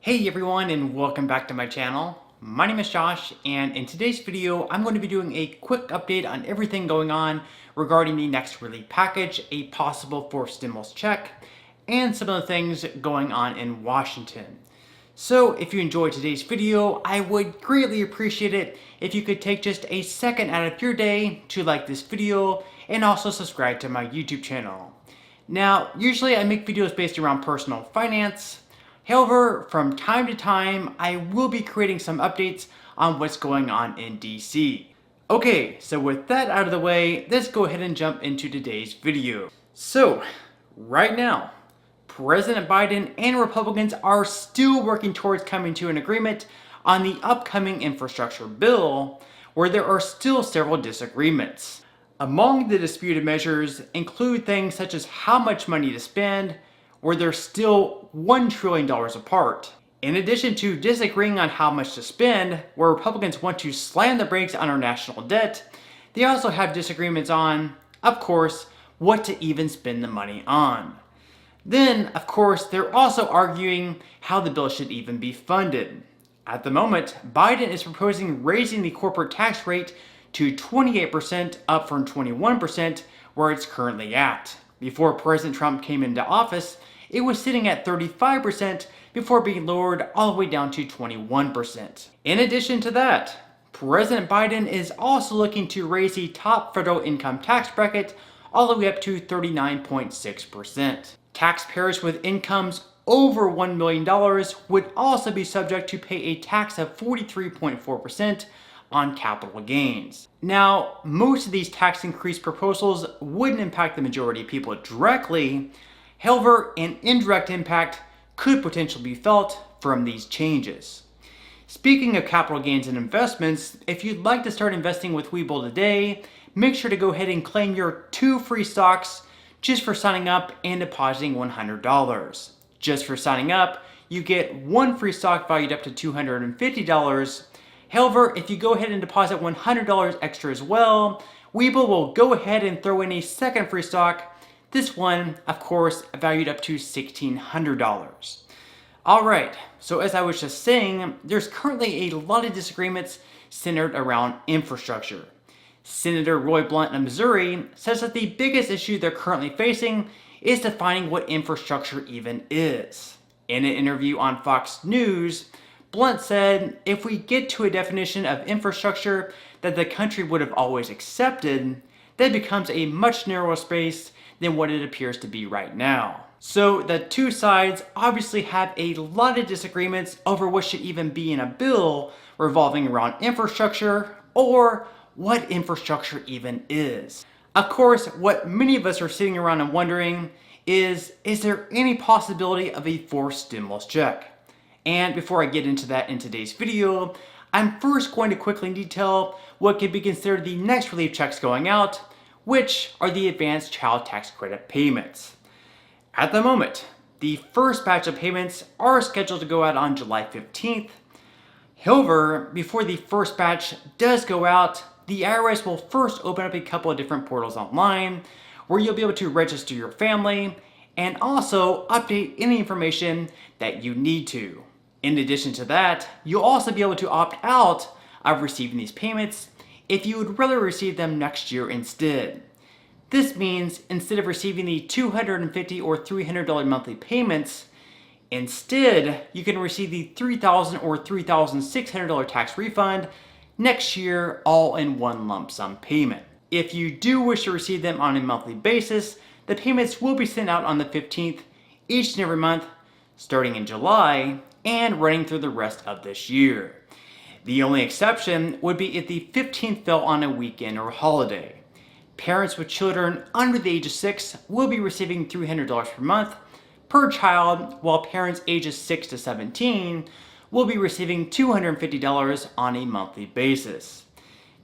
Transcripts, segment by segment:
Hey everyone, and welcome back to my channel. My name is Josh, and in today's video I'm going to be doing a quick update on everything going on regarding the next relief package, a possible fourth stimulus check, and some of the things going on in Washington. So if you enjoyed today's video, I would greatly appreciate it if you could take just a second out of your day to like this video and also subscribe to my YouTube channel. Now, usually I make videos based around personal finance. However, from time to time, I will be creating some updates on what's going on in DC. Okay, so with that out of the way, let's go ahead and jump into today's video. So, right now, President Biden and Republicans are still working towards coming to an agreement on the upcoming infrastructure bill, where there are still several disagreements. Among the disputed measures include things such as how much money to spend, where they're still $1 trillion apart. In addition to disagreeing on how much to spend, where Republicans want to slam the brakes on our national debt, they also have disagreements on, of course, what to even spend the money on. Then, of course, they're also arguing how the bill should even be funded. At the moment, Biden is proposing raising the corporate tax rate to 28%, up from 21%, where it's currently at. Before President Trump came into office, it was sitting at 35% before being lowered all the way down to 21%. In addition to that, President Biden is also looking to raise the top federal income tax bracket all the way up to 39.6%. Taxpayers with incomes over $1 million would also be subject to pay a tax of 43.4% on capital gains. Now, most of these tax increase proposals wouldn't impact the majority of people directly. However, an indirect impact could potentially be felt from these changes. Speaking of capital gains and investments, if you'd like to start investing with Webull today, make sure to go ahead and claim your 2 free stocks just for signing up and depositing $100. Just for signing up, you get 1 free stock valued up to $250. However, if you go ahead and deposit $100 extra as well, Webull will go ahead and throw in a second free stock. This one, of course, valued up to $1,600. Alright, so as I was just saying, there's currently a lot of disagreements centered around infrastructure. Senator Roy Blunt of Missouri says that the biggest issue they're currently facing is defining what infrastructure even is. In an interview on Fox News, Blunt said, if we get to a definition of infrastructure that the country would have always accepted, that becomes a much narrower space than what it appears to be right now. So the two sides obviously have a lot of disagreements over what should even be in a bill revolving around infrastructure, or what infrastructure even is. Of course, what many of us are sitting around and wondering is there any possibility of a fourth stimulus check? And before I get into that in today's video, I'm first going to quickly detail what could be considered the next relief checks going out, which are the advanced child tax credit payments. At the moment, the first batch of payments are scheduled to go out on July 15th. However, before the first batch does go out, the IRS will first open up a couple of different portals online where you'll be able to register your family and also update any information that you need to. In addition to that, you'll also be able to opt out of receiving these payments if you would rather receive them next year instead. This means instead of receiving the $250 or $300 monthly payments, instead you can receive the $3,000 or $3,600 tax refund next year, all in one lump sum payment. If you do wish to receive them on a monthly basis, the payments will be sent out on the 15th each and every month, starting in July and running through the rest of this year. The only exception would be if the 15th fell on a weekend or holiday. Parents with children under the age of 6 will be receiving $300 per month per child, while parents ages 6 to 17 will be receiving $250 on a monthly basis.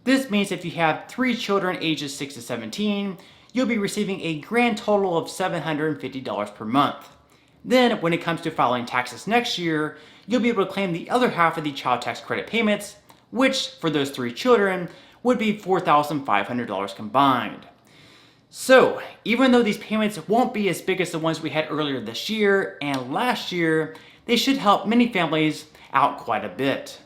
This means if you have 3 children ages 6 to 17, you'll be receiving a grand total of $750 per month. Then, when it comes to filing taxes next year, you'll be able to claim the other half of the child tax credit payments, which, for those 3 children, would be $4,500 combined. So, even though these payments won't be as big as the ones we had earlier this year and last year, they should help many families out quite a bit.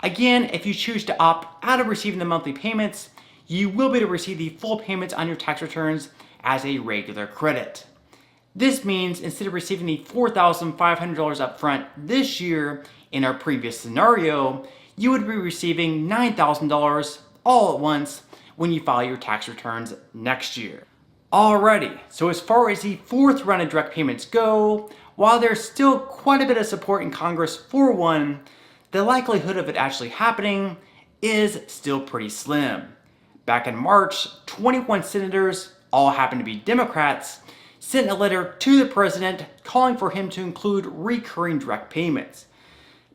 Again, if you choose to opt out of receiving the monthly payments, you will be able to receive the full payments on your tax returns as a regular credit. This means instead of receiving the $4,500 up front this year in our previous scenario, you would be receiving $9,000 all at once when you file your tax returns next year. Alrighty, so as far as the fourth round of direct payments go, while there's still quite a bit of support in Congress for one, the likelihood of it actually happening is still pretty slim. Back in March, 21 senators, all happen to be Democrats, sent a letter to the president calling for him to include recurring direct payments.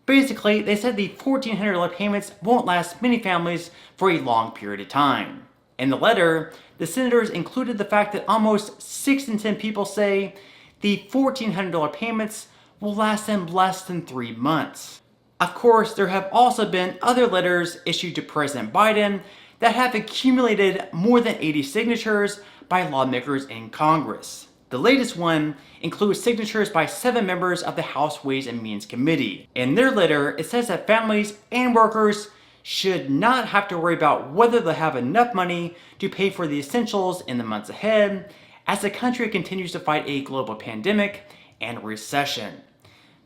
Basically, they said the $1,400 payments won't last many families for a long period of time. In the letter, the senators included the fact that almost 6 in 10 people say the $1,400 payments will last them less than 3 months. Of course, there have also been other letters issued to President Biden that have accumulated more than 80 signatures by lawmakers in Congress. The latest one includes signatures by 7 members of the House Ways and Means Committee. In their letter, it says that families and workers should not have to worry about whether they'll have enough money to pay for the essentials in the months ahead as the country continues to fight a global pandemic and recession.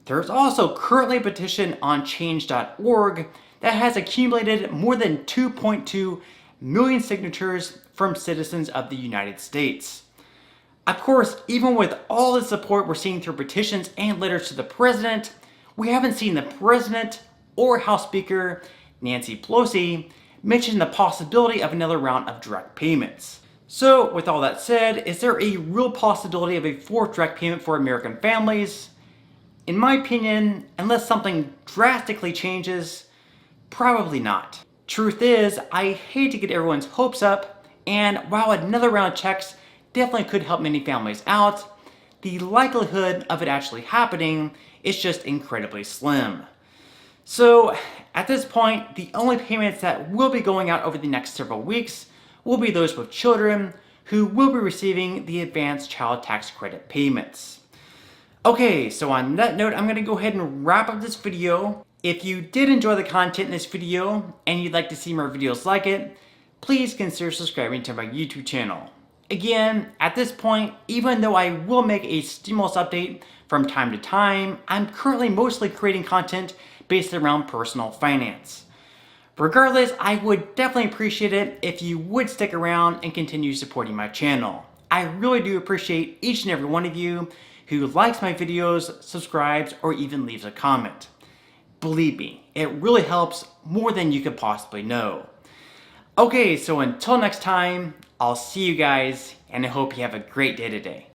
There's also currently a petition on change.org that has accumulated more than 2.2 million signatures from citizens of the United States. Of course, even with all the support we're seeing through petitions and letters to the president, we haven't seen the president or House Speaker Nancy Pelosi mention the possibility of another round of direct payments. So, with all that said, is there a real possibility of a fourth direct payment for American families? In my opinion, unless something drastically changes, probably not. Truth is, I hate to get everyone's hopes up, and while another round of checks definitely could help many families out, the likelihood of it actually happening is just incredibly slim. So, at this point, the only payments that will be going out over the next several weeks will be those with children who will be receiving the advanced child tax credit payments. Okay, so on that note, I'm going to go ahead and wrap up this video. If you did enjoy the content in this video and you'd like to see more videos like it, please consider subscribing to my YouTube channel. Again, at this point, even though I will make a stimulus update from time to time, I'm currently mostly creating content based around personal finance. Regardless, I would definitely appreciate it if you would stick around and continue supporting my channel. I really do appreciate each and every one of you who likes my videos, subscribes, or even leaves a comment. Believe me, it really helps more than you could possibly know. Okay, so until next time, I'll see you guys, and I hope you have a great day today.